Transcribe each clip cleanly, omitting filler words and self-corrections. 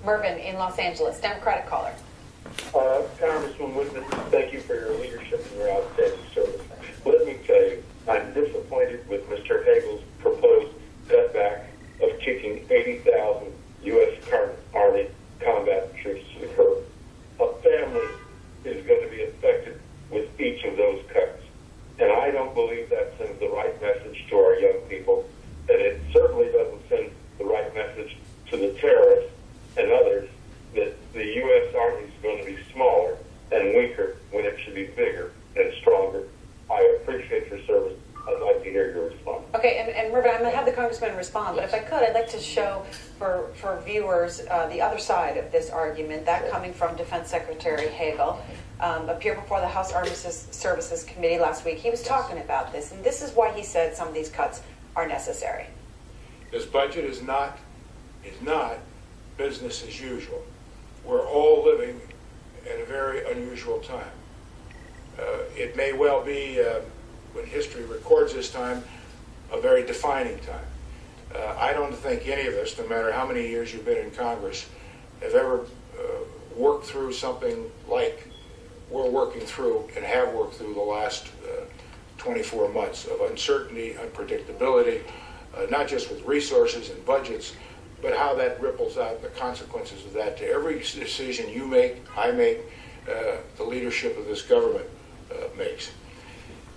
Mervin in Los Angeles, Democratic caller. Congressman Wittman, thank you for your leadership and your outstanding service. Let me tell you, I'm disappointed with Mr. Hagel's proposed cutback of kicking 80,000 U.S. Army combat troops to the curb. A family is going to be affected with each of those cuts. And I don't believe that sends the right message to our young people. And it certainly doesn't send the right message to the terrorists and others that the U.S. Army is going to be smaller and weaker when it should be bigger and stronger. I appreciate your service. I'd like to hear your response. Okay, and Mervin, I'm going to have the congressman respond, but if I could, I'd like to show for viewers the other side of this argument, that coming from Defense Secretary Hagel. Appeared before the House Armed Services Committee last week. He was talking about this, and this is why he said some of these cuts are necessary. This budget is not business as usual. We're all living at a very unusual time. It may well be, when history records this time, a very defining time. I don't think any of us, no matter how many years you've been in Congress, have ever worked through something like we're working through and have worked through the last 24 months of uncertainty, unpredictability, not just with resources and budgets, but how that ripples out and the consequences of that to every decision you make, I make, the leadership of this government makes.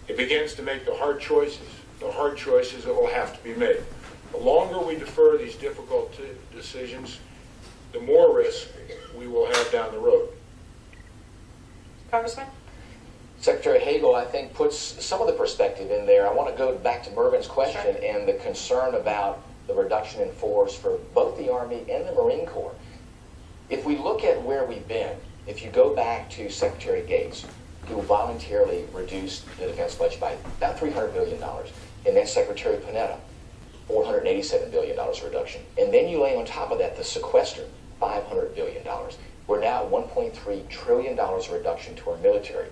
It begins to make the hard choices that will have to be made. The longer we defer these difficult decisions, the more risk we will have down the road. Congressman? Secretary Hagel, I think, puts some of the perspective in there. I want to go back to Mervin's question and the concern about the reduction in force for both the Army and the Marine Corps. If we look at where we've been, if you go back to Secretary Gates, who voluntarily reduced the defense budget by about $300 billion, and then Secretary Panetta, $487 billion reduction. And then you lay on top of that the sequester, $500 billion. We're now at $1.3 trillion reduction to our military.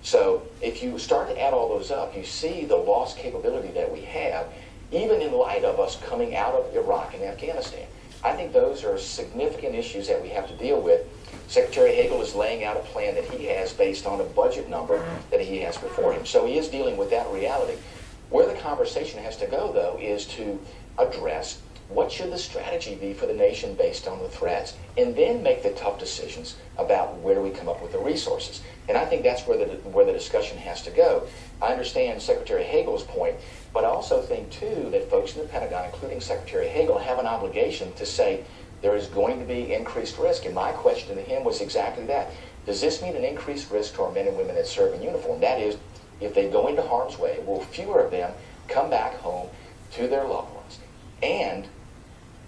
So if you start to add all those up, you see the lost capability that we have, even in light of us coming out of Iraq and Afghanistan. I think those are significant issues that we have to deal with. Secretary Hagel is laying out a plan that he has based on a budget number that he has before him. So he is dealing with that reality. Where the conversation has to go, though, is to address what should the strategy be for the nation based on the threats, and then make the tough decisions about where do we come up with the resources. And I think that's where the discussion has to go. I understand Secretary Hagel's point, but I also think, too, that folks in the Pentagon, including Secretary Hagel, have an obligation to say there is going to be increased risk. And my question to him was exactly that. Does this mean an increased risk to our men and women that serve in uniform? That is, if they go into harm's way, will fewer of them come back home to their loved ones? And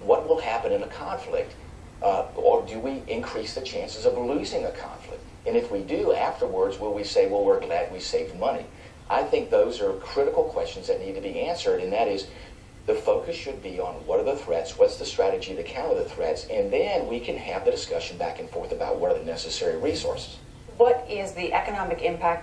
what will happen in a conflict? Or do we increase the chances of losing a conflict? And if we do, afterwards, will we say, well, we're glad we saved money? I think those are critical questions that need to be answered, and that is, the focus should be on what are the threats, what's the strategy to counter the threats, and then we can have the discussion back and forth about what are the necessary resources. What is the economic impact